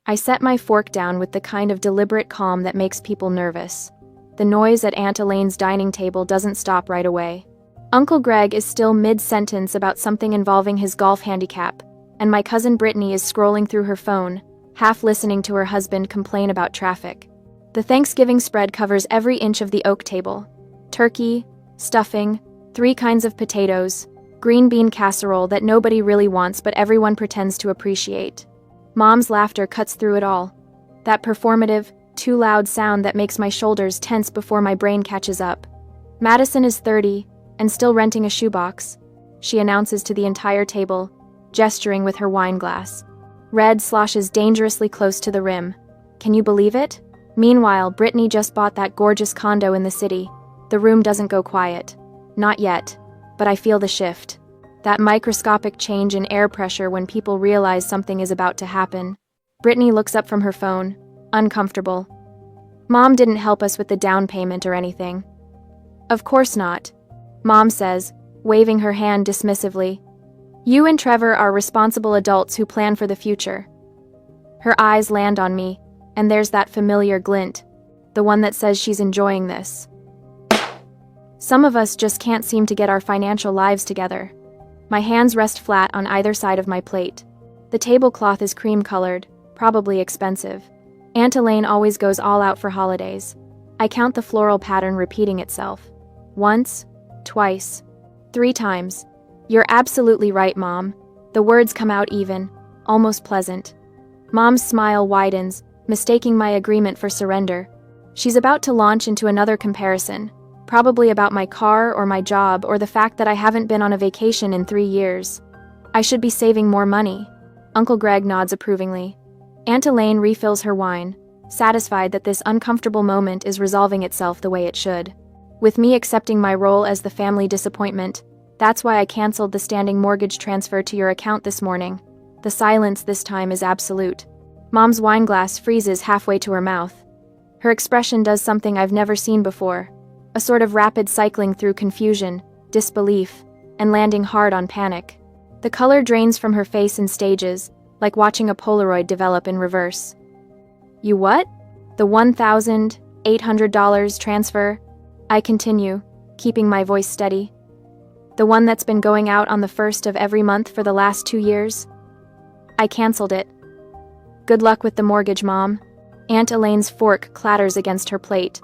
I set my fork down with the kind of deliberate calm that makes people nervous. The noise at Aunt Elaine's dining table doesn't stop right away. Uncle Greg is still mid-sentence about something involving his golf handicap, and my cousin Brittany is scrolling through her phone, half listening to her husband complain about traffic. The Thanksgiving spread covers every inch of the oak table. Turkey, stuffing, 3 kinds of potatoes, green bean casserole that nobody really wants but everyone pretends to appreciate. Mom's laughter cuts through it all. That performative, too loud sound that makes my shoulders tense before my brain catches up. Madison is 30, and still renting a shoebox, she announces to the entire table, gesturing with her wine glass. Red sloshes dangerously close to the rim. Can you believe it? Meanwhile, Brittany just bought that gorgeous condo in the city. The room doesn't go quiet. Not yet, but I feel the shift. That microscopic change in air pressure when people realize something is about to happen. Brittany looks up from her phone, uncomfortable. Mom didn't help us with the down payment or anything. Of course not, Mom says, waving her hand dismissively. You and Trevor are responsible adults who plan for the future. Her eyes land on me, and there's that familiar glint, the one that says she's enjoying this. Some of us just can't seem to get our financial lives together. My hands rest flat on either side of my plate. The tablecloth is cream-colored, probably expensive. Aunt Elaine always goes all out for holidays. I count the floral pattern repeating itself. Once, twice, 3 times. You're absolutely right, Mom. The words come out even, almost pleasant. Mom's smile widens, mistaking my agreement for surrender. She's about to launch into another comparison, probably about my car or my job or the fact that I haven't been on a vacation in 3 years. I should be saving more money. Uncle Greg nods approvingly. Aunt Elaine refills her wine, satisfied that this uncomfortable moment is resolving itself the way it should. With me accepting my role as the family disappointment, that's why I canceled the standing mortgage transfer to your account this morning. The silence this time is absolute. Mom's wine glass freezes halfway to her mouth. Her expression does something I've never seen before. A sort of rapid cycling through confusion, disbelief, and landing hard on panic. The color drains from her face in stages, like watching a Polaroid develop in reverse. You what? The $1,800 transfer? I continue, keeping my voice steady. The one that's been going out on the 1st of every month for the last 2 years? I canceled it. Good luck with the mortgage, Mom. Aunt Elaine's fork clatters against her plate.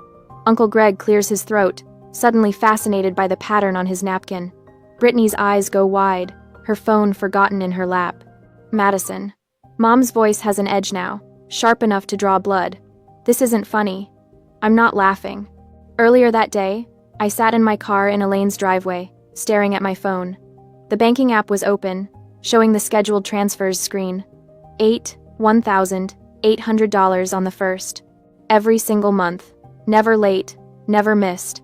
Uncle Greg clears his throat, suddenly fascinated by the pattern on his napkin. Brittany's eyes go wide, her phone forgotten in her lap. Madison. Mom's voice has an edge now, sharp enough to draw blood. This isn't funny. I'm not laughing. Earlier that day, I sat in my car in Elaine's driveway, staring at my phone. The banking app was open, showing the scheduled transfers screen. $1,800 on the 1st. Every single month. Never late, never missed.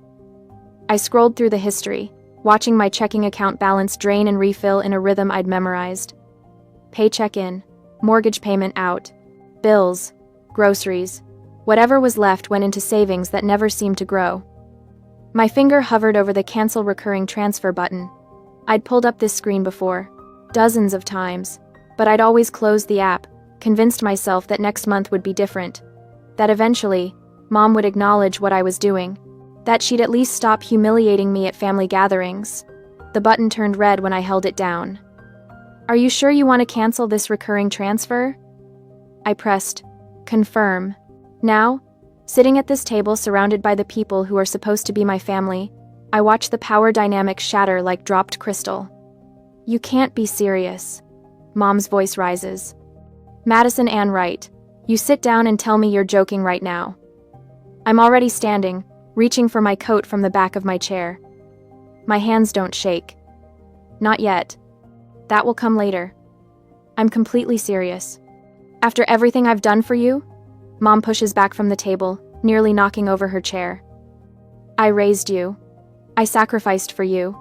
I scrolled through the history, watching my checking account balance drain and refill in a rhythm I'd memorized. Paycheck in, mortgage payment out, bills, groceries. Whatever was left went into savings that never seemed to grow. My finger hovered over the cancel recurring transfer button. I'd pulled up this screen before, dozens of times, but I'd always closed the app, convinced myself that next month would be different. That eventually, Mom would acknowledge what I was doing. That she'd at least stop humiliating me at family gatherings. The button turned red when I held it down. Are you sure you want to cancel this recurring transfer? I pressed confirm. Now, sitting at this table surrounded by the people who are supposed to be my family, I watch the power dynamic shatter like dropped crystal. You can't be serious. Mom's voice rises. Madison Ann Wright, you sit down and tell me you're joking right now. I'm already standing, reaching for my coat from the back of my chair. My hands don't shake. Not yet. That will come later. I'm completely serious. After everything I've done for you? Mom pushes back from the table, nearly knocking over her chair. I raised you. I sacrificed for you.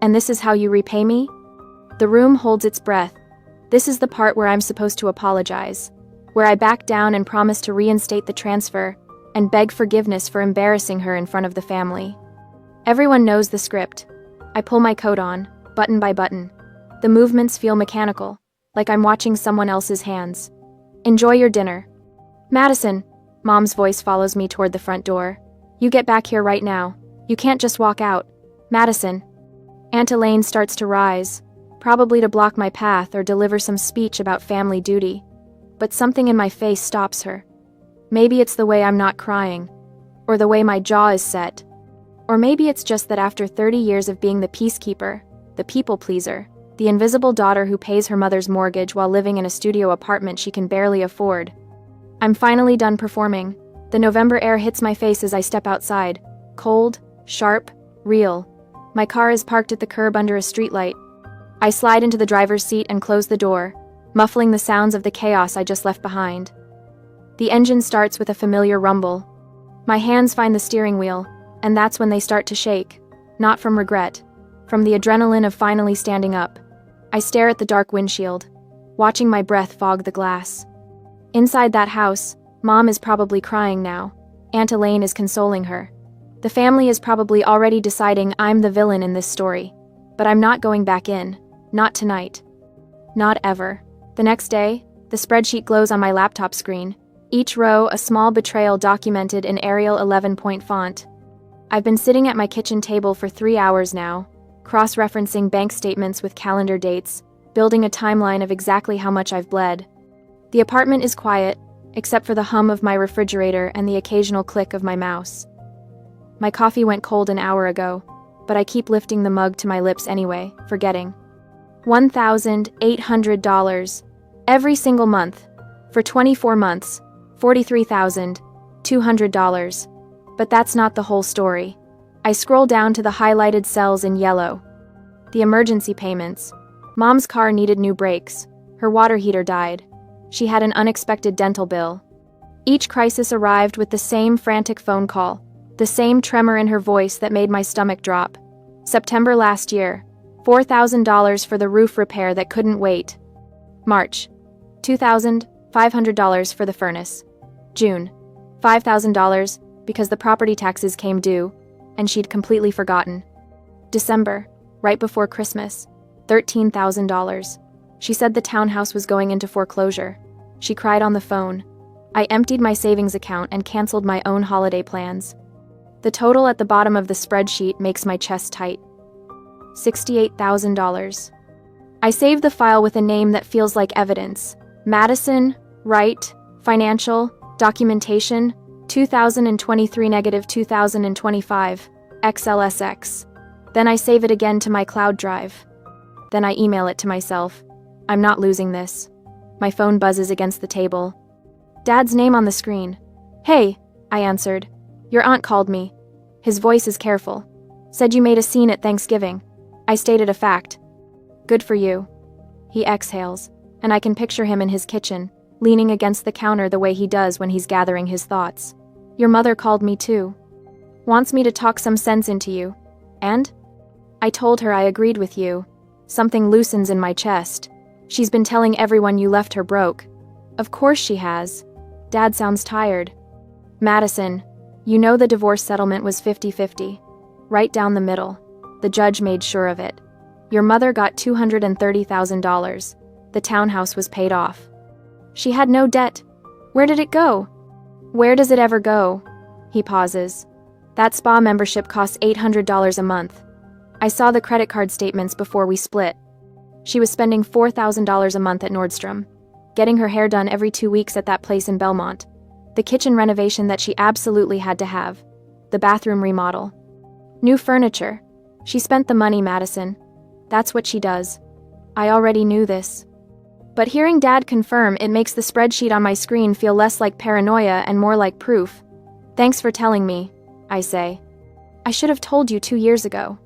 And this is how you repay me? The room holds its breath. This is the part where I'm supposed to apologize, where I back down and promise to reinstate the transfer, and beg forgiveness for embarrassing her in front of the family. Everyone knows the script. I pull my coat on, button by button. The movements feel mechanical, like I'm watching someone else's hands. Enjoy your dinner. Madison, Mom's voice follows me toward the front door. You get back here right now. You can't just walk out. Madison. Aunt Elaine starts to rise, probably to block my path or deliver some speech about family duty. But something in my face stops her. Maybe it's the way I'm not crying, or the way my jaw is set. Or maybe it's just that after 30 years of being the peacekeeper, the people pleaser, the invisible daughter who pays her mother's mortgage while living in a studio apartment she can barely afford. I'm finally done performing. The November air hits my face as I step outside. Cold, sharp, real. My car is parked at the curb under a streetlight. I slide into the driver's seat and close the door, muffling the sounds of the chaos I just left behind. The engine starts with a familiar rumble. My hands find the steering wheel, and that's when they start to shake. Not from regret, from the adrenaline of finally standing up. I stare at the dark windshield, watching my breath fog the glass. Inside that house, Mom is probably crying now. Aunt Elaine is consoling her. The family is probably already deciding I'm the villain in this story. But I'm not going back in. Not tonight. Not ever. The next day, the spreadsheet glows on my laptop screen. Each row a small betrayal documented in Arial 11-point font. I've been sitting at my kitchen table for 3 hours now, cross-referencing bank statements with calendar dates, building a timeline of exactly how much I've bled. The apartment is quiet, except for the hum of my refrigerator and the occasional click of my mouse. My coffee went cold an hour ago, but I keep lifting the mug to my lips anyway, forgetting. $1,800. Every single month. For 24 months. $43,200. But that's not the whole story. I scroll down to the highlighted cells in yellow. The emergency payments. Mom's car needed new brakes. Her water heater died. She had an unexpected dental bill. Each crisis arrived with the same frantic phone call, the same tremor in her voice that made my stomach drop. September last year, $4,000 for the roof repair that couldn't wait. March, $2,500 for the furnace. June, $5,000 because the property taxes came due, and she'd completely forgotten. December, right before Christmas, $13,000. She said the townhouse was going into foreclosure. She cried on the phone. I emptied my savings account and canceled my own holiday plans. The total at the bottom of the spreadsheet makes my chest tight. $68,000. I save the file with a name that feels like evidence. Madison, Wright, Financial, Documentation, 2023-2025, XLSX. Then I save it again to my cloud drive. Then I email it to myself. I'm not losing this. My phone buzzes against the table. Dad's name on the screen. Hey, I answered. Your aunt called me. His voice is careful. Said you made a scene at Thanksgiving. I stated a fact. Good for you. He exhales, and I can picture him in his kitchen, leaning against the counter the way he does when he's gathering his thoughts. Your mother called me too. Wants me to talk some sense into you. And? I told her I agreed with you. Something loosens in my chest. She's been telling everyone you left her broke. Of course she has. Dad sounds tired. Madison, you know the divorce settlement was 50-50. Right down the middle. The judge made sure of it. Your mother got $230,000. The townhouse was paid off. She had no debt. Where did it go? Where does it ever go? He pauses. That spa membership costs $800 a month. I saw the credit card statements before we split. She was spending $4,000 a month at Nordstrom, getting her hair done every 2 weeks at that place in Belmont, the kitchen renovation that she absolutely had to have, the bathroom remodel. New furniture. She spent the money, Madison. That's what she does. I already knew this. But hearing Dad confirm it makes the spreadsheet on my screen feel less like paranoia and more like proof. Thanks for telling me, I say. I should have told you 2 years ago.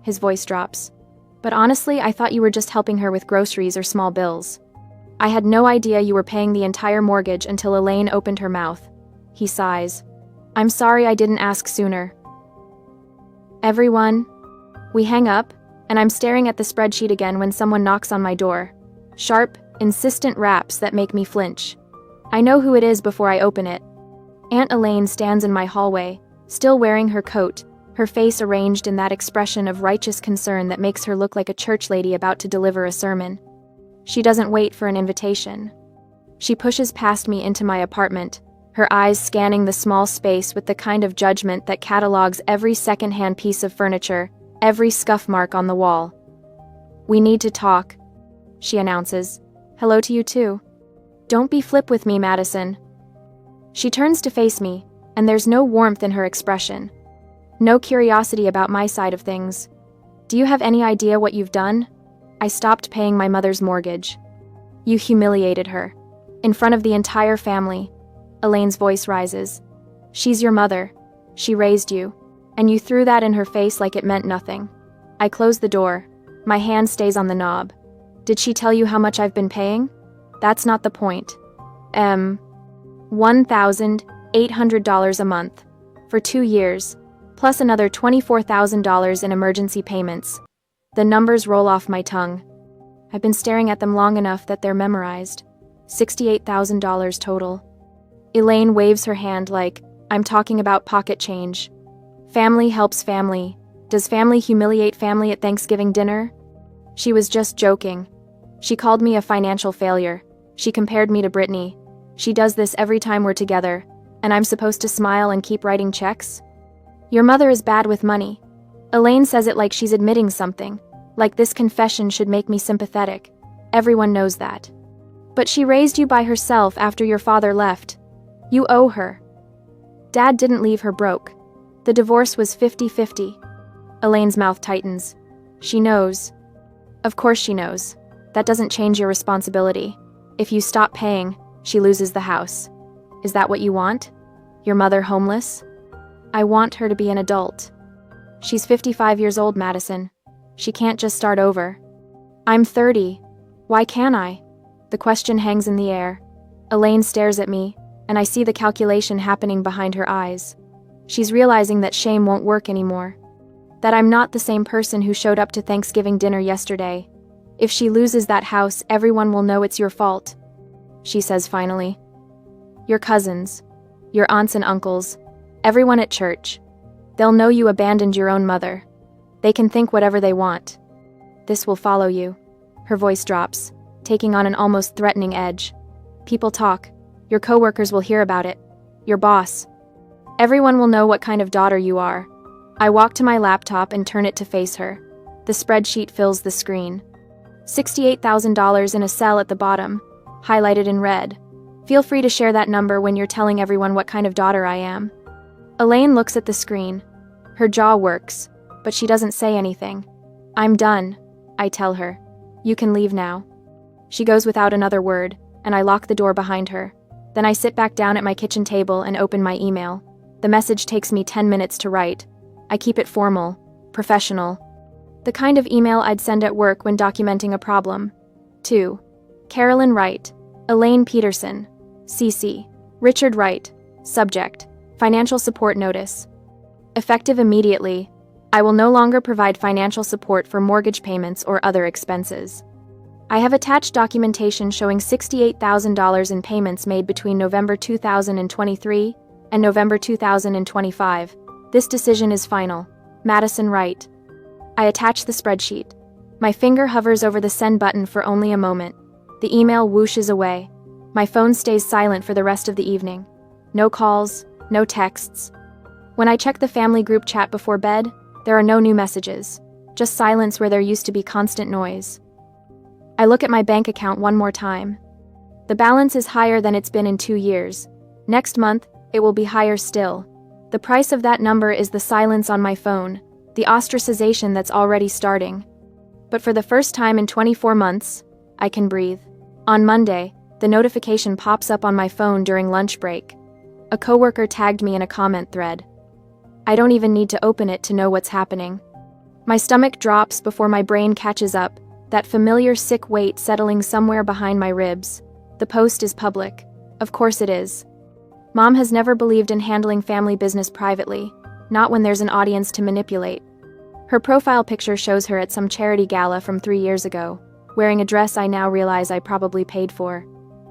His voice drops. But honestly, I thought you were just helping her with groceries or small bills. I had no idea you were paying the entire mortgage until Elaine opened her mouth. He sighs. I'm sorry I didn't ask sooner. Everyone. We hang up, and I'm staring at the spreadsheet again when someone knocks on my door. Sharp, insistent raps that make me flinch. I know who it is before I open it. Aunt Elaine stands in my hallway, still wearing her coat, her face arranged in that expression of righteous concern that makes her look like a church lady about to deliver a sermon. She doesn't wait for an invitation. She pushes past me into my apartment, her eyes scanning the small space with the kind of judgment that catalogs every second-hand piece of furniture, every scuff mark on the wall. "We need to talk," she announces. "Hello to you too. Don't be flip with me, Madison." She turns to face me, and there's no warmth in her expression. No curiosity about my side of things. "Do you have any idea what you've done?" "I stopped paying my mother's mortgage." "You humiliated her. In front of the entire family." Elaine's voice rises. "She's your mother. She raised you. And you threw that in her face like it meant nothing." I close the door. My hand stays on the knob. "Did she tell you how much I've been paying?" "That's not the point. $1,800 a month. For 2 years. Plus another $24,000 in emergency payments." The numbers roll off my tongue. I've been staring at them long enough that they're memorized. $68,000 total. Elaine waves her hand like, I'm talking about pocket change. Family helps family. Does family humiliate family at Thanksgiving dinner? She was just joking. She called me a financial failure. She compared me to Brittany. She does this every time we're together, and I'm supposed to smile and keep writing checks? Your mother is bad with money. Elaine says it like she's admitting something, like this confession should make me sympathetic. Everyone knows that. But she raised you by herself after your father left. You owe her. Dad didn't leave her broke. The divorce was 50-50. Elaine's mouth tightens. She knows. Of course she knows. That doesn't change your responsibility. If you stop paying, she loses the house. Is that what you want? Your mother homeless? I want her to be an adult. She's 55 years old, Madison. She can't just start over. I'm 30. Why can't I? The question hangs in the air. Elaine stares at me, and I see the calculation happening behind her eyes. She's realizing that shame won't work anymore. That I'm not the same person who showed up to Thanksgiving dinner yesterday. If she loses that house, everyone will know it's your fault. She says finally. Your cousins, your aunts and uncles, everyone at church. They'll know you abandoned your own mother. They can think whatever they want. This will follow you. Her voice drops, taking on an almost threatening edge. People talk. Your coworkers will hear about it. Your boss. Everyone will know what kind of daughter you are. I walk to my laptop and turn it to face her. The spreadsheet fills the screen. $68,000 in a cell at the bottom, highlighted in red. Feel free to share that number when you're telling everyone what kind of daughter I am. Elaine looks at the screen. Her jaw works, but she doesn't say anything. I'm done, I tell her. You can leave now. She goes without another word, and I lock the door behind her. Then I sit back down at my kitchen table and open my email. The message takes me 10 minutes to write. I keep it formal, professional. The kind of email I'd send at work when documenting a problem. 2. Carolyn Wright, Elaine Peterson, CC. Richard Wright, subject, financial support notice. Effective immediately. I will no longer provide financial support for mortgage payments or other expenses. I have attached documentation showing $68,000 in payments made between November 2023 and November 2025. This decision is final. Madison Wright. I attach the spreadsheet. My finger hovers over the send button for only a moment. The email whooshes away. My phone stays silent for the rest of the evening. No calls, no texts. When I check the family group chat before bed, there are no new messages. Just silence where there used to be constant noise. I look at my bank account one more time. The balance is higher than it's been in 2 years. Next month, it will be higher still. The price of that number is the silence on my phone, the ostracization that's already starting. But for the first time in 24 months, I can breathe. On Monday, the notification pops up on my phone during lunch break. A coworker tagged me in a comment thread. I don't even need to open it to know what's happening. My stomach drops before my brain catches up, that familiar sick weight settling somewhere behind my ribs. The post is public. Of course it is. Mom has never believed in handling family business privately, not when there's an audience to manipulate. Her profile picture shows her at some charity gala from 3 years ago, wearing a dress I now realize I probably paid for.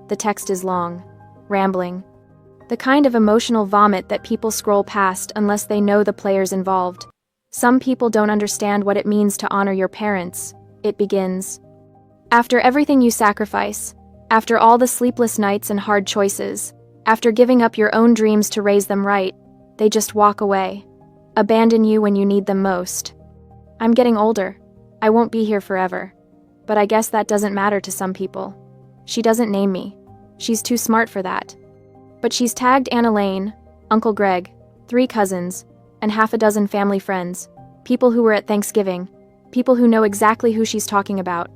The text is long, rambling. The kind of emotional vomit that people scroll past unless they know the players involved. Some people don't understand what it means to honor your parents. It begins. After everything you sacrifice, After all the sleepless nights and hard choices, after giving up your own dreams to raise them right, they just walk away. Abandon you when you need them most. I'm getting older. I won't be here forever. But I guess that doesn't matter to some people. She doesn't name me. She's too smart for that. But she's tagged Aunt Elaine, Uncle Greg, 3 cousins, and half a dozen family friends, people who were at Thanksgiving, people who know exactly who she's talking about.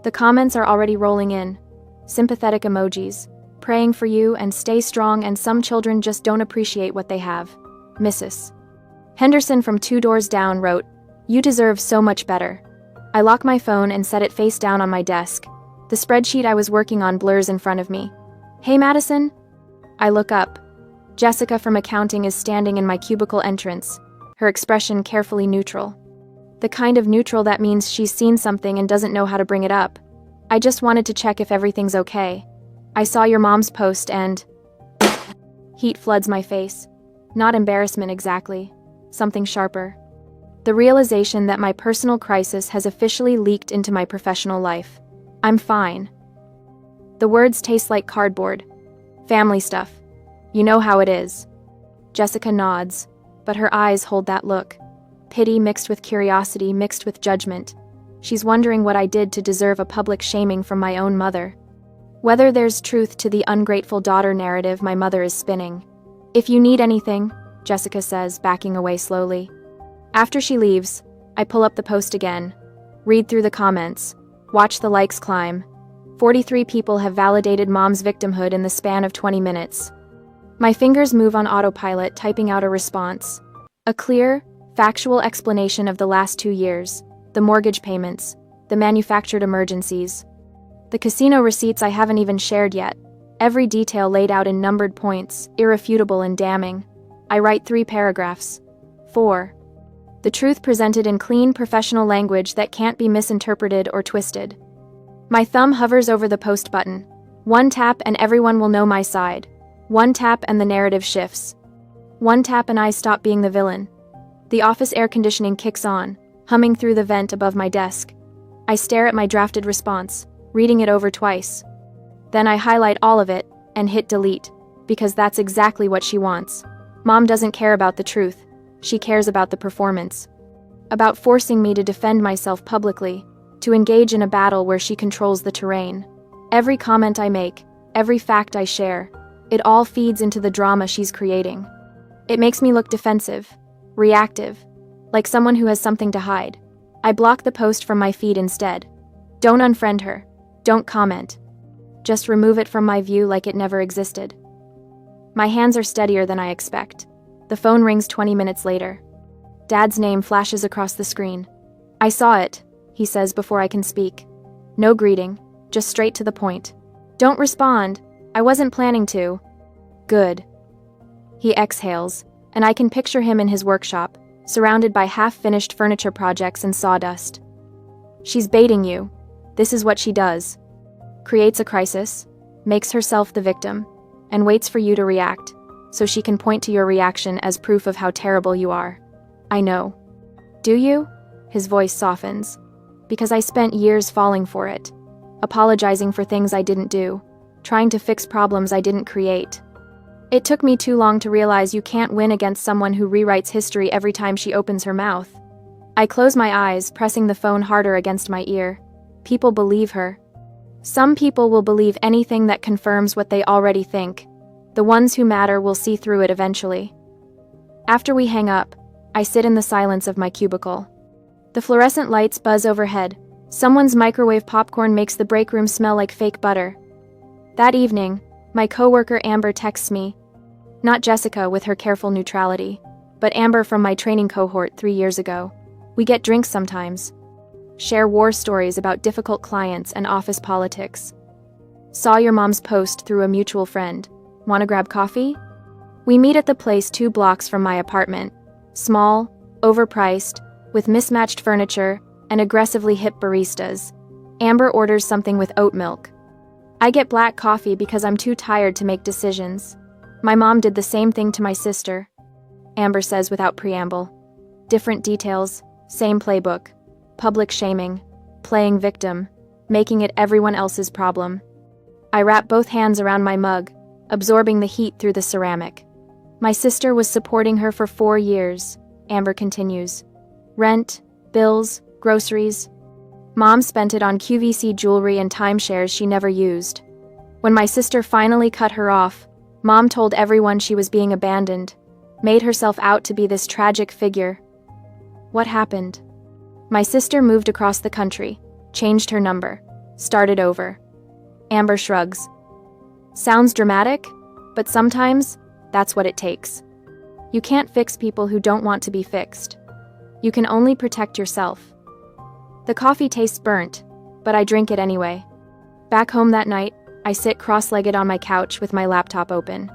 The comments are already rolling in. Sympathetic emojis, praying for you and stay strong, and some children just don't appreciate what they have. Mrs. Henderson from 2 doors down wrote, "You deserve so much better." I lock my phone and set it face down on my desk. The spreadsheet I was working on blurs in front of me. "Hey, Madison?" I look up. Jessica from accounting is standing in my cubicle entrance, her expression carefully neutral. The kind of neutral that means she's seen something and doesn't know how to bring it up. "I just wanted to check if everything's okay. I saw your mom's post and..." Heat floods my face. Not embarrassment exactly. Something sharper. The realization that my personal crisis has officially leaked into my professional life. I'm fine. The words taste like cardboard. Family stuff. You know how it is. Jessica nods, but her eyes hold that look. Pity mixed with curiosity, mixed with judgment. She's wondering what I did to deserve a public shaming from my own mother. Whether there's truth to the ungrateful daughter narrative my mother is spinning. "If you need anything," Jessica says, backing away slowly. After she leaves, I pull up the post again, read through the comments, watch the likes climb. 43 people have validated mom's victimhood in the span of 20 minutes. My fingers move on autopilot, typing out a response. A clear, factual explanation of the last 2 years, the mortgage payments, the manufactured emergencies, the casino receipts I haven't even shared yet, every detail laid out in numbered points, irrefutable and damning. I write 3 paragraphs. 4. The truth presented in clean, professional language that can't be misinterpreted or twisted. My thumb hovers over the post button. 1 tap and everyone will know my side. 1 tap and the narrative shifts. 1 tap and I stop being the villain. The office air conditioning kicks on, humming through the vent above my desk. I stare at my drafted response, reading it over twice. Then I highlight all of it and hit delete, because that's exactly what she wants. Mom doesn't care about the truth. She cares about the performance. About forcing me to defend myself publicly, to engage in a battle where she controls the terrain. Every comment I make, every fact I share, it all feeds into the drama she's creating. It makes me look defensive, reactive, like someone who has something to hide. I block the post from my feed instead. Don't unfriend her. Don't comment. Just remove it from my view like it never existed. My hands are steadier than I expect. The phone rings 20 minutes later. Dad's name flashes across the screen. "I saw it," he says before I can speak. No greeting, just straight to the point. "Don't respond. I wasn't planning to." "Good." He exhales, and I can picture him in his workshop, surrounded by half-finished furniture projects and sawdust. "She's baiting you. This is what she does. Creates a crisis, makes herself the victim, and waits for you to react, so she can point to your reaction as proof of how terrible you are." I know. "Do you?" His voice softens. "Because I spent years falling for it, apologizing for things I didn't do, trying to fix problems I didn't create. It took me too long to realize you can't win against someone who rewrites history every time she opens her mouth." I close my eyes, pressing the phone harder against my ear. People believe her. Some people will believe anything that confirms what they already think. The ones who matter will see through it eventually. After we hang up, I sit in the silence of my cubicle. The fluorescent lights buzz overhead. Someone's microwave popcorn makes the break room smell like fake butter. That evening, my coworker Amber texts me. Not Jessica with her careful neutrality, but Amber from my training cohort 3 years ago. We get drinks sometimes. Share war stories about difficult clients and office politics. "Saw your mom's post through a mutual friend. Wanna grab coffee?" We meet at the place 2 blocks from my apartment. Small, overpriced, with mismatched furniture and aggressively hip baristas. Amber orders something with oat milk. I get black coffee because I'm too tired to make decisions. My mom did the same thing to my sister. Amber says without preamble. Different details, same playbook. Public shaming, playing victim, making it everyone else's problem. I wrap both hands around my mug, absorbing the heat through the ceramic. My sister was supporting her for 4 years, Amber continues. Rent, bills, groceries. Mom spent it on QVC jewelry and timeshares she never used. When my sister finally cut her off, Mom told everyone she was being abandoned, made herself out to be this tragic figure. What happened? My sister moved across the country, changed her number, started over. Amber shrugs. Sounds dramatic, but sometimes that's what it takes. You can't fix people who don't want to be fixed. You can only protect yourself. The coffee tastes burnt, but I drink it anyway. Back home that night, I sit cross-legged on my couch with my laptop open.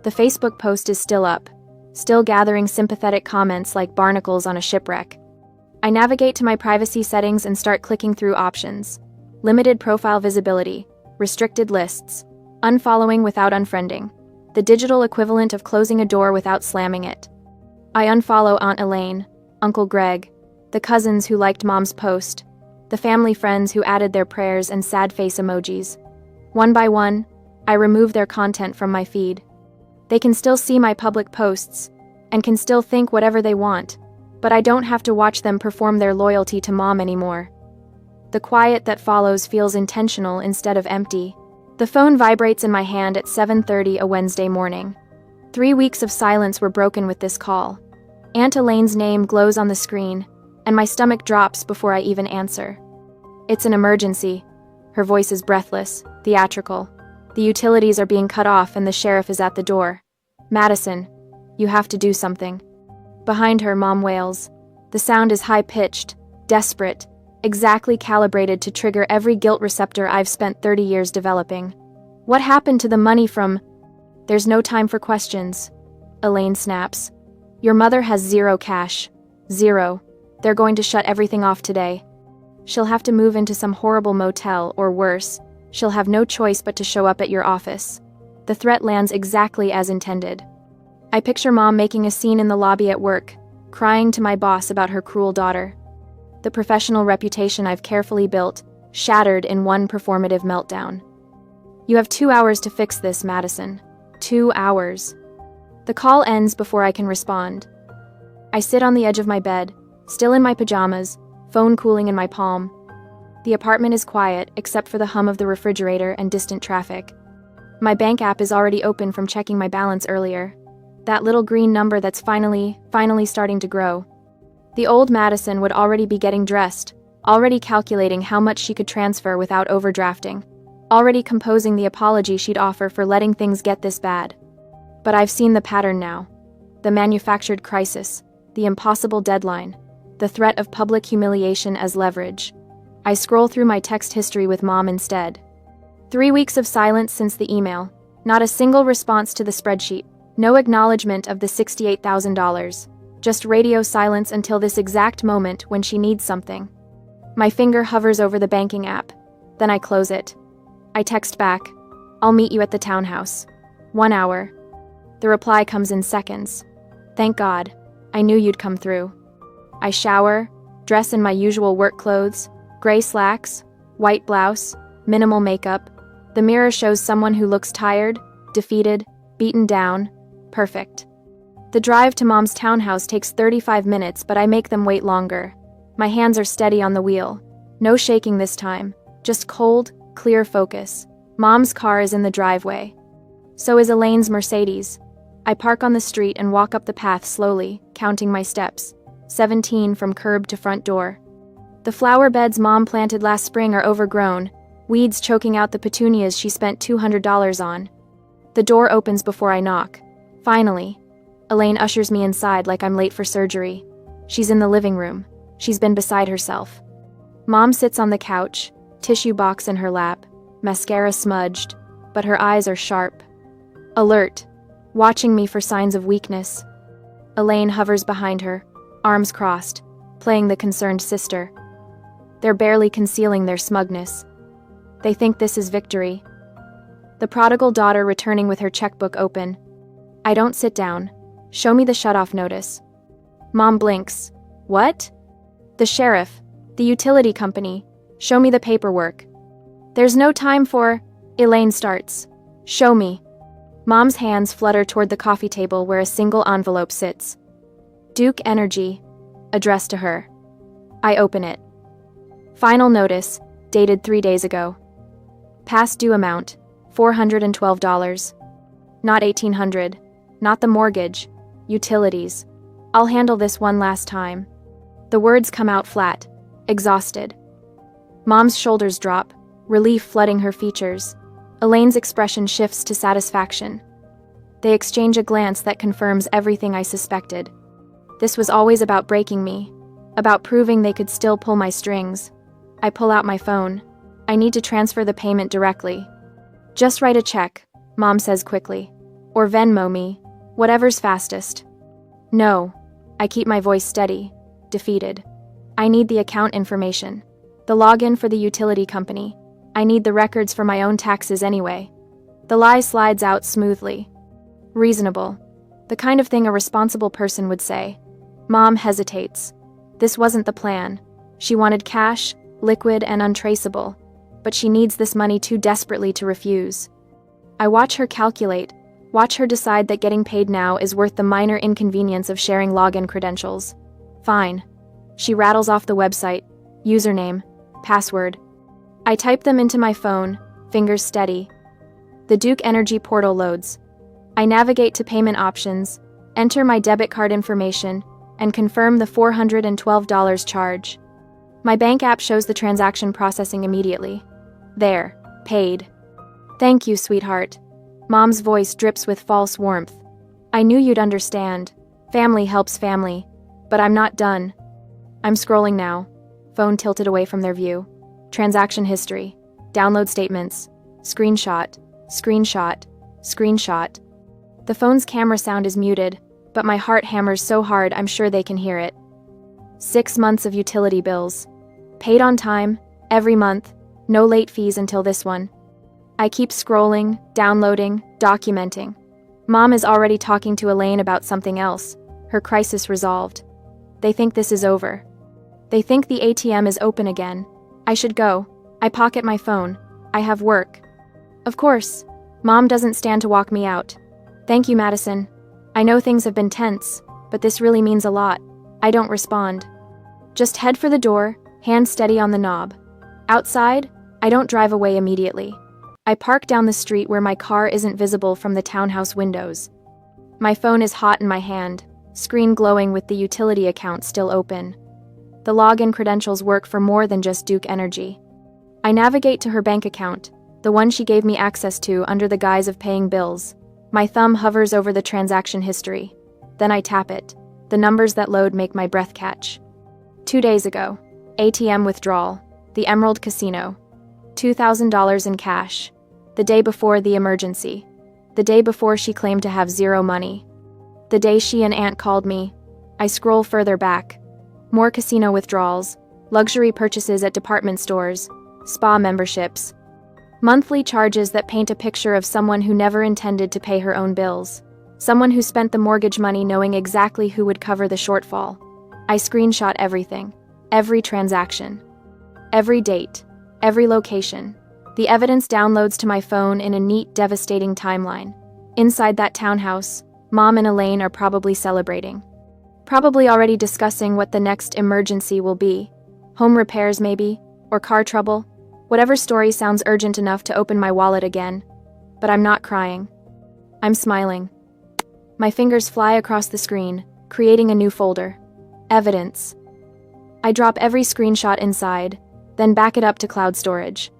The Facebook post is still up, still gathering sympathetic comments like barnacles on a shipwreck. I navigate to my privacy settings and start clicking through options. Limited profile visibility, restricted lists, unfollowing without unfriending, the digital equivalent of closing a door without slamming it. I unfollow Aunt Elaine, Uncle Greg, the cousins who liked Mom's post, the family friends who added their prayers and sad face emojis. One by one, I remove their content from my feed. They can still see my public posts, and can still think whatever they want, but I don't have to watch them perform their loyalty to Mom anymore. The quiet that follows feels intentional instead of empty. The phone vibrates in my hand at 7:30 a Wednesday morning. 3 weeks of silence were broken with this call. Aunt Elaine's name glows on the screen, and my stomach drops before I even answer. It's an emergency. Her voice is breathless, theatrical. The utilities are being cut off and the sheriff is at the door. Madison, you have to do something. Behind her, Mom wails. The sound is high-pitched, desperate, exactly calibrated to trigger every guilt receptor I've spent 30 years developing. What happened to the money from... There's no time for questions. Elaine snaps. Your mother has 0 cash. 0. They're going to shut everything off today. She'll have to move into some horrible motel, or worse, she'll have no choice but to show up at your office. The threat lands exactly as intended. I picture Mom making a scene in the lobby at work, crying to my boss about her cruel daughter. The professional reputation I've carefully built, shattered in one performative meltdown. You have 2 hours to fix this, Madison. 2 hours. The call ends before I can respond. I sit on the edge of my bed, still in my pajamas, phone cooling in my palm. The apartment is quiet, except for the hum of the refrigerator and distant traffic. My bank app is already open from checking my balance earlier. That little green number that's finally starting to grow. The old Madison would already be getting dressed, already calculating how much she could transfer without overdrafting, already composing the apology she'd offer for letting things get this bad. But I've seen the pattern now. The manufactured crisis, the impossible deadline, the threat of public humiliation as leverage. I scroll through my text history with Mom instead. 3 weeks of silence since the email, not a single response to the spreadsheet, no acknowledgement of the $68,000, just radio silence until this exact moment when she needs something. My finger hovers over the banking app, then I close it. I text back, I'll meet you at the townhouse. 1 hour. The reply comes in seconds. Thank God, I knew you'd come through. I shower, dress in my usual work clothes, gray slacks, white blouse, minimal makeup. The mirror shows someone who looks tired, defeated, beaten down. Perfect. The drive to Mom's townhouse takes 35 minutes, but I make them wait longer. My hands are steady on the wheel. No shaking this time, just cold, clear focus. Mom's car is in the driveway. So is Elaine's Mercedes. I park on the street and walk up the path slowly, counting my steps. 17 from curb to front door. The flower beds Mom planted last spring are overgrown, weeds choking out the petunias she spent $200 on. The door opens before I knock. Finally. Elaine ushers me inside like I'm late for surgery. She's in the living room. She's been beside herself. Mom sits on the couch, tissue box in her lap, mascara smudged, but her eyes are sharp. Alert, watching me for signs of weakness. Elaine hovers behind her, arms crossed, playing the concerned sister. They're barely concealing their smugness. They think this is victory. The prodigal daughter returning with her checkbook open. I don't sit down. Show me the shutoff notice. Mom blinks. What? The sheriff. The utility company. Show me the paperwork. There's no time for... Elaine starts. Show me. Mom's hands flutter toward the coffee table where a single envelope sits. Duke Energy, addressed to her. I open it. Final notice, dated 3 days ago. Past due amount, $412. Not $1,800. Not the mortgage. Utilities. I'll handle this one last time. The words come out flat, exhausted. Mom's shoulders drop, relief flooding her features. Elaine's expression shifts to satisfaction. They exchange a glance that confirms everything I suspected. This was always about breaking me, about proving they could still pull my strings. I pull out my phone. I need to transfer the payment directly. Just write a check, Mom says quickly. Or Venmo me, whatever's fastest. No. I keep my voice steady, defeated. I need the account information. The login for the utility company. I need the records for my own taxes anyway. The lie slides out smoothly. Reasonable. The kind of thing a responsible person would say. Mom hesitates. This wasn't the plan. She wanted cash, liquid and untraceable. But she needs this money too desperately to refuse. I watch her calculate, watch her decide that getting paid now is worth the minor inconvenience of sharing login credentials. Fine. She rattles off the website, username, password. I type them into my phone, fingers steady. The Duke Energy portal loads. I navigate to payment options, enter my debit card information, and confirm the $412 charge. My bank app shows the transaction processing immediately. There, paid. Thank you, sweetheart. Mom's voice drips with false warmth. I knew you'd understand. Family helps family. But I'm not done. I'm scrolling now, phone tilted away from their view. Transaction history, download statements, screenshot, screenshot, screenshot. The phone's camera sound is muted, but my heart hammers so hard I'm sure they can hear it. 6 months of utility bills. Paid on time, every month, no late fees until this one. I keep scrolling, downloading, documenting. Mom is already talking to Elaine about something else, her crisis resolved. They think this is over. They think the ATM is open again. I should go. I pocket my phone. I have work. Of course. Mom doesn't stand to walk me out. Thank you, Madison. I know things have been tense, but this really means a lot. I don't respond. Just head for the door, hand steady on the knob. Outside, I don't drive away immediately. I park down the street where my car isn't visible from the townhouse windows. My phone is hot in my hand, screen glowing with the utility account still open. The login credentials work for more than just Duke Energy. I navigate to her bank account, the one she gave me access to under the guise of paying bills. My thumb hovers over the transaction history. Then I tap it. The numbers that load make my breath catch. 2 days ago, ATM withdrawal, the Emerald Casino. $2,000 in cash. The day before the emergency. The day before she claimed to have zero money. The day she and Aunt called me. I scroll further back. More casino withdrawals, luxury purchases at department stores, spa memberships. Monthly charges that paint a picture of someone who never intended to pay her own bills. Someone who spent the mortgage money knowing exactly who would cover the shortfall. I screenshot everything. Every transaction. Every date. Every location. The evidence downloads to my phone in a neat, devastating timeline. Inside that townhouse, Mom and Elaine are probably celebrating. Probably already discussing what the next emergency will be. Home repairs, maybe, or car trouble. Whatever story sounds urgent enough to open my wallet again. But I'm not crying. I'm smiling. My fingers fly across the screen, creating a new folder. Evidence. I drop every screenshot inside, then back it up to cloud storage.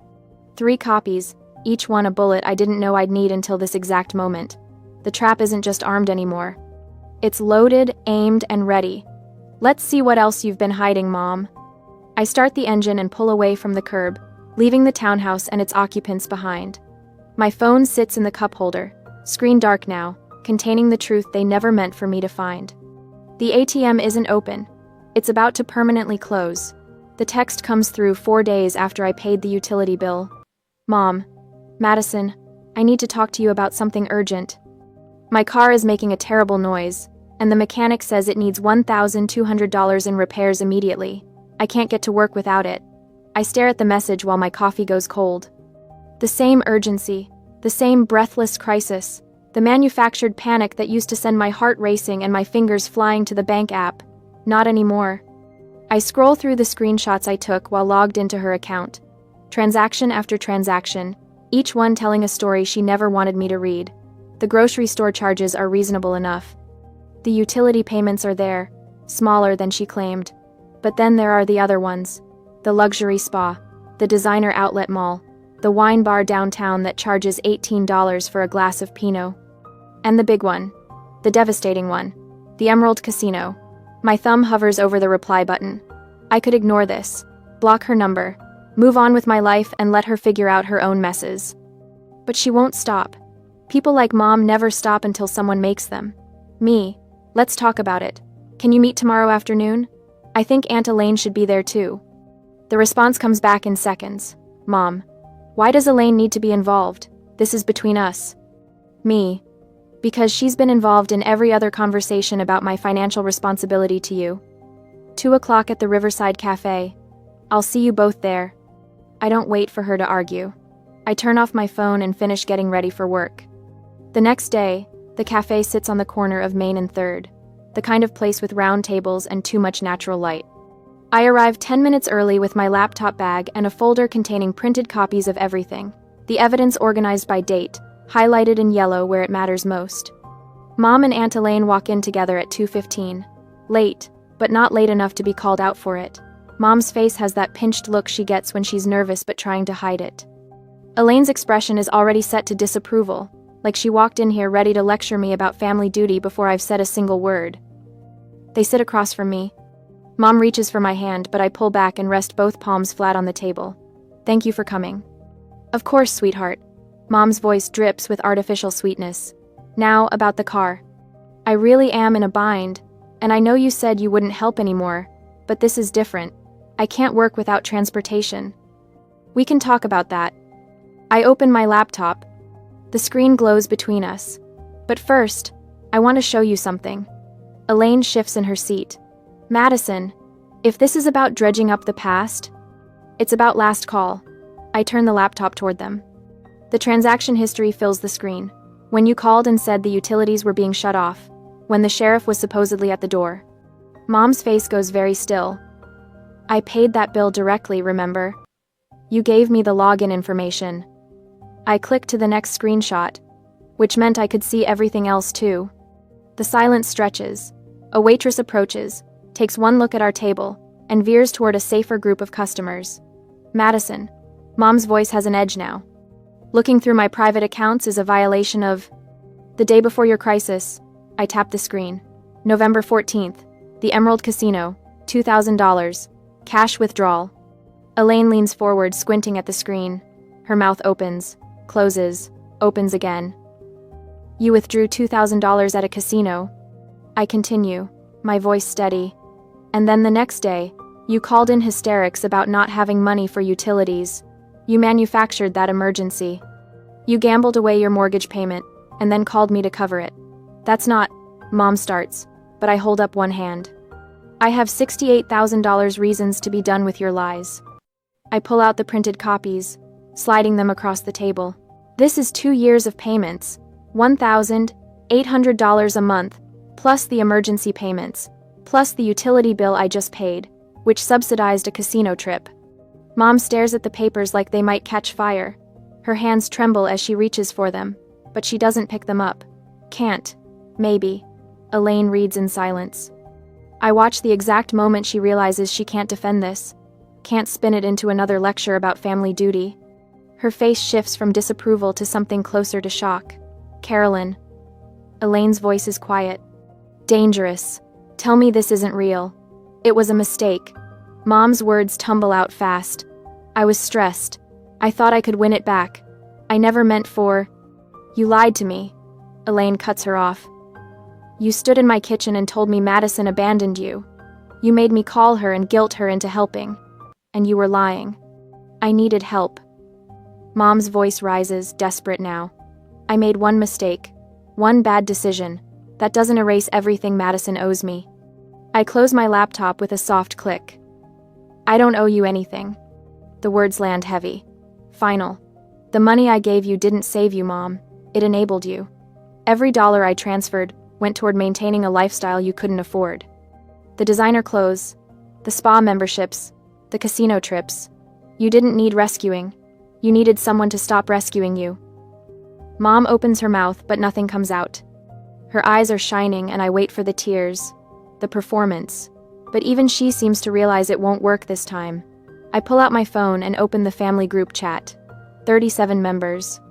3 copies, each one a bullet I didn't know I'd need until this exact moment. The trap isn't just armed anymore. It's loaded, aimed, and ready. Let's see what else you've been hiding, Mom. I start the engine and pull away from the curb, leaving the townhouse and its occupants behind. My phone sits in the cup holder, screen dark now, containing the truth they never meant for me to find. The ATM isn't open. It's about to permanently close. The text comes through 4 days after I paid the utility bill. Mom, Madison, I need to talk to you about something urgent. My car is making a terrible noise, and the mechanic says it needs $1,200 in repairs immediately. I can't get to work without it. I stare at the message while my coffee goes cold. The same urgency, the same breathless crisis, the manufactured panic that used to send my heart racing and my fingers flying to the bank app. Not anymore. I scroll through the screenshots I took while logged into her account. Transaction after transaction, each one telling a story she never wanted me to read. The grocery store charges are reasonable enough. The utility payments are there, smaller than she claimed. But then there are the other ones. The luxury spa, the designer outlet mall, the wine bar downtown that charges $18 for a glass of Pinot. And the big one, the devastating one, the Emerald Casino. My thumb hovers over the reply button. I could ignore this, block her number, move on with my life and let her figure out her own messes. But she won't stop. People like Mom never stop until someone makes them. Me, let's talk about it. Can you meet tomorrow afternoon? I think Aunt Elaine should be there too. The response comes back in seconds. Mom, why does Elaine need to be involved? This is between us. Me, because she's been involved in every other conversation about my financial responsibility to you. 2 o'clock at the Riverside Cafe. I'll see you both there. I don't wait for her to argue. I turn off my phone and finish getting ready for work. The next day, the cafe sits on the corner of Main and 3rd, the kind of place with round tables and too much natural light. I arrive 10 minutes early with my laptop bag and a folder containing printed copies of everything, the evidence organized by date, highlighted in yellow where it matters most. Mom and Aunt Elaine walk in together at 2:15. Late, but not late enough to be called out for it. Mom's face has that pinched look she gets when she's nervous but trying to hide it. Elaine's expression is already set to disapproval, like she walked in here ready to lecture me about family duty before I've said a single word. They sit across from me. Mom reaches for my hand, but I pull back and rest both palms flat on the table. Thank you for coming. Of course, sweetheart. Mom's voice drips with artificial sweetness. Now, about the car. I really am in a bind, and I know you said you wouldn't help anymore, but this is different. I can't work without transportation. We can talk about that. I open my laptop. The screen glows between us. But first, I want to show you something. Elaine shifts in her seat. Madison, if this is about dredging up the past, it's about last call. I turn the laptop toward them. The transaction history fills the screen. When you called and said the utilities were being shut off. When the sheriff was supposedly at the door. Mom's face goes very still. I paid that bill directly, remember? You gave me the login information. I clicked to the next screenshot, which meant I could see everything else too. The silence stretches. A waitress approaches, takes one look at our table, and veers toward a safer group of customers. Madison. Mom's voice has an edge now. Looking through my private accounts is a violation of... The day before your crisis. I tap the screen. November 14th. The Emerald Casino. $2,000. Cash withdrawal. Elaine leans forward, squinting at the screen. Her mouth opens, closes, opens again. You withdrew $2,000 at a casino. I continue, my voice steady. And then the next day, you called in hysterics about not having money for utilities. You manufactured that emergency. You gambled away your mortgage payment, and then called me to cover it. That's not... Mom starts, but I hold up one hand. I have $68,000 reasons to be done with your lies. I pull out the printed copies, sliding them across the table. This is 2 years of payments, $1,800 a month, plus the emergency payments, plus the utility bill I just paid, which subsidized a casino trip. Mom stares at the papers like they might catch fire. Her hands tremble as she reaches for them, but she doesn't pick them up. Can't. Maybe. Elaine reads in silence. I watch the exact moment she realizes she can't defend this. Can't spin it into another lecture about family duty. Her face shifts from disapproval to something closer to shock. Carolyn. Elaine's voice is quiet. Dangerous. Tell me this isn't real. It was a mistake. Mom's words tumble out fast. I was stressed. I thought I could win it back. I never meant for... You lied to me. Elaine cuts her off. You stood in my kitchen and told me Madison abandoned you. You made me call her and guilt her into helping. And you were lying. I needed help. Mom's voice rises, desperate now. I made one mistake. One bad decision. That doesn't erase everything Madison owes me. I close my laptop with a soft click. I don't owe you anything. The words land heavy. Final. The money I gave you didn't save you, Mom. It enabled you. Every dollar I transferred went toward maintaining a lifestyle you couldn't afford. The designer clothes, the spa memberships, the casino trips. You didn't need rescuing. You needed someone to stop rescuing you. Mom opens her mouth, but nothing comes out. Her eyes are shining, and I wait for the tears, the performance. But even she seems to realize it won't work this time. I pull out my phone and open the family group chat. 37 members.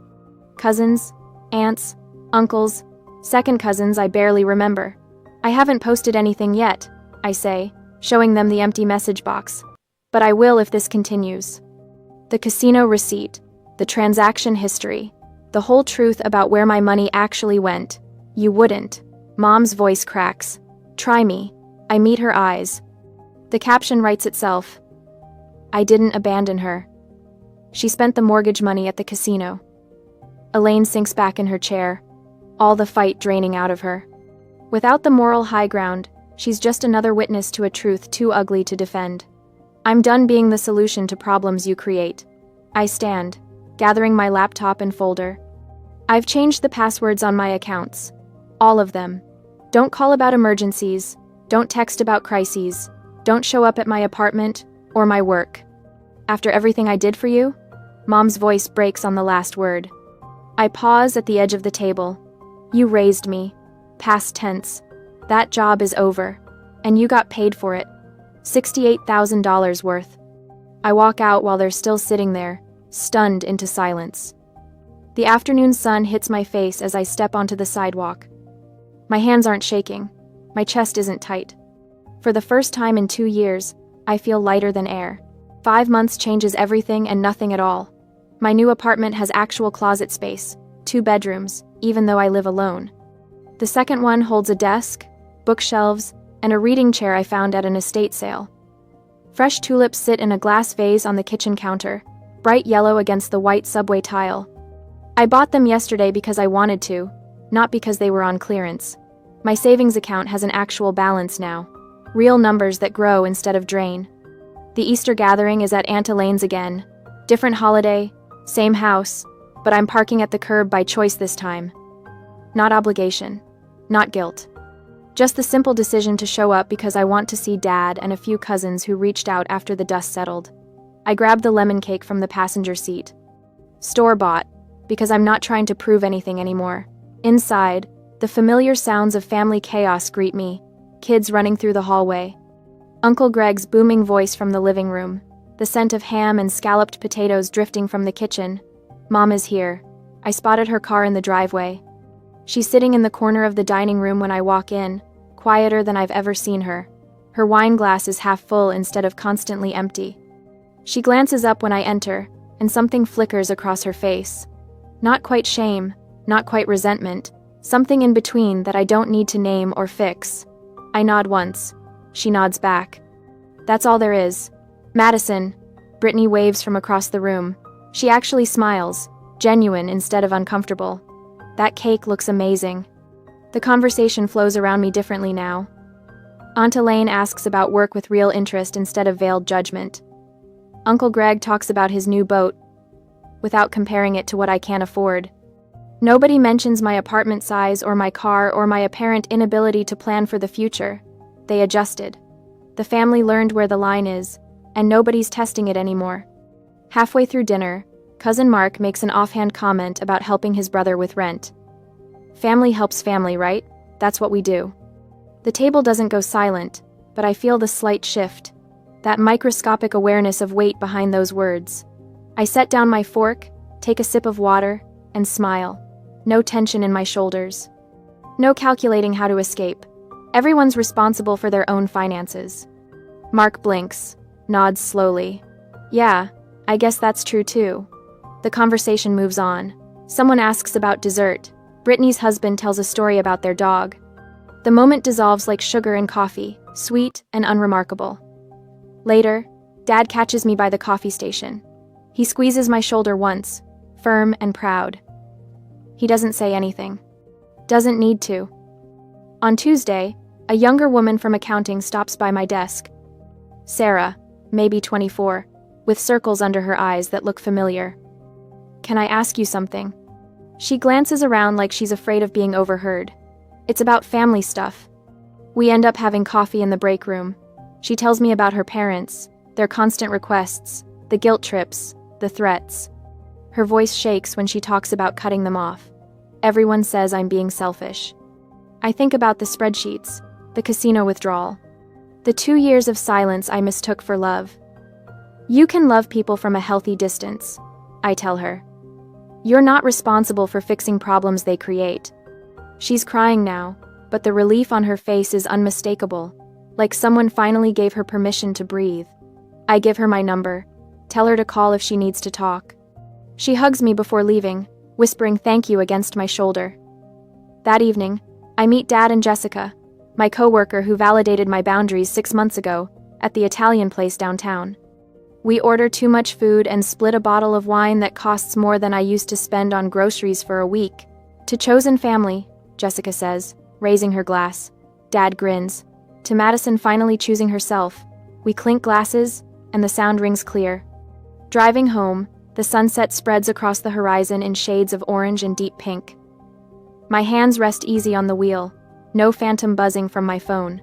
Cousins, aunts, uncles, second cousins I barely remember. I haven't posted anything yet, I say, showing them the empty message box. But I will if this continues. The casino receipt, the transaction history, the whole truth about where my money actually went. You wouldn't. Mom's voice cracks. Try me. I meet her eyes. The caption writes itself. I didn't abandon her. She spent the mortgage money at the casino. Elaine sinks back in her chair, all the fight draining out of her. Without the moral high ground, she's just another witness to a truth too ugly to defend. I'm done being the solution to problems you create. I stand, gathering my laptop and folder. I've changed the passwords on my accounts. All of them. Don't call about emergencies. Don't text about crises. Don't show up at my apartment or my work. After everything I did for you? Mom's voice breaks on the last word. I pause at the edge of the table. You raised me. Past tense. That job is over. And you got paid for it. $68,000 worth. I walk out while they're still sitting there, stunned into silence. The afternoon sun hits my face as I step onto the sidewalk. My hands aren't shaking. My chest isn't tight. For the first time in 2 years, I feel lighter than air. 5 months changes everything and nothing at all. My new apartment has actual closet space, 2 bedrooms, even though I live alone. The second one holds a desk, bookshelves, and a reading chair I found at an estate sale. Fresh tulips sit in a glass vase on the kitchen counter, bright yellow against the white subway tile. I bought them yesterday because I wanted to, not because they were on clearance. My savings account has an actual balance now. Real numbers that grow instead of drain. The Easter gathering is at Aunt Elaine's again. Different holiday, same house, but I'm parking at the curb by choice this time. Not obligation. Not guilt. Just the simple decision to show up because I want to see Dad and a few cousins who reached out after the dust settled. I grab the lemon cake from the passenger seat. Store-bought, because I'm not trying to prove anything anymore. Inside, the familiar sounds of family chaos greet me. Kids running through the hallway. Uncle Greg's booming voice from the living room. The scent of ham and scalloped potatoes drifting from the kitchen. Mom is here. I spotted her car in the driveway. She's sitting in the corner of the dining room when I walk in, quieter than I've ever seen her. Her wine glass is half full instead of constantly empty. She glances up when I enter, and something flickers across her face. Not quite shame, not quite resentment, something in between that I don't need to name or fix. I nod once. She nods back. That's all there is. Madison. Brittany waves from across the room. She actually smiles, genuine instead of uncomfortable. That cake looks amazing. The conversation flows around me differently now. Aunt Elaine asks about work with real interest instead of veiled judgment. Uncle Greg talks about his new boat, without comparing it to what I can't afford. Nobody mentions my apartment size or my car or my apparent inability to plan for the future. They adjusted. The family learned where the line is, and nobody's testing it anymore. Halfway through dinner, Cousin Mark makes an offhand comment about helping his brother with rent. Family helps family, right? That's what we do. The table doesn't go silent, but I feel the slight shift. That microscopic awareness of weight behind those words. I set down my fork, take a sip of water, and smile. No tension in my shoulders. No calculating how to escape. Everyone's responsible for their own finances. Mark blinks, nods slowly. Yeah, I guess that's true too. The conversation moves on. Someone asks about dessert. Brittany's husband tells a story about their dog. The moment dissolves like sugar in coffee, sweet and unremarkable. Later, Dad catches me by the coffee station. He squeezes my shoulder once, firm and proud. He doesn't say anything. Doesn't need to. On Tuesday, a younger woman from accounting stops by my desk. Sarah, maybe 24, with circles under her eyes that look familiar. Can I ask you something? She glances around like she's afraid of being overheard. It's about family stuff. We end up having coffee in the break room. She tells me about her parents, their constant requests, the guilt trips, the threats. Her voice shakes when she talks about cutting them off. Everyone says I'm being selfish. I think about the spreadsheets, the casino withdrawal, the 2 years of silence I mistook for love. You can love people from a healthy distance, I tell her. You're not responsible for fixing problems they create. She's crying now, but the relief on her face is unmistakable, like someone finally gave her permission to breathe. I give her my number, tell her to call if she needs to talk. She hugs me before leaving, whispering thank you against my shoulder. That evening, I meet Dad and Jessica, my coworker who validated my boundaries 6 months ago, at the Italian place downtown. We order too much food and split a bottle of wine that costs more than I used to spend on groceries for a week. To chosen family, Jessica says, raising her glass. Dad grins. To Madison finally choosing herself. We clink glasses, and the sound rings clear. Driving home, the sunset spreads across the horizon in shades of orange and deep pink. My hands rest easy on the wheel, no phantom buzzing from my phone.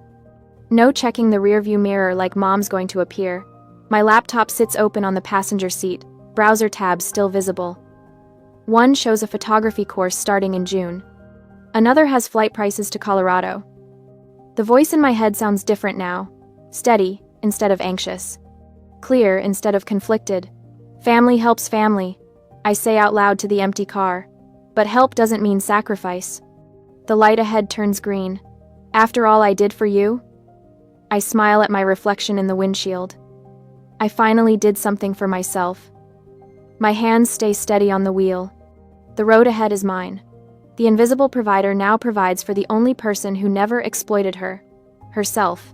No checking the rearview mirror like Mom's going to appear. My laptop sits open on the passenger seat, browser tabs still visible. One shows a photography course starting in June. Another has flight prices to Colorado. The voice in my head sounds different now, steady instead of anxious, clear instead of conflicted. Family helps family, I say out loud to the empty car, but help doesn't mean sacrifice. The light ahead turns green. After all I did for you? I smile at my reflection in the windshield. I finally did something for myself. My hands stay steady on the wheel. The road ahead is mine. The invisible provider now provides for the only person who never exploited her, herself.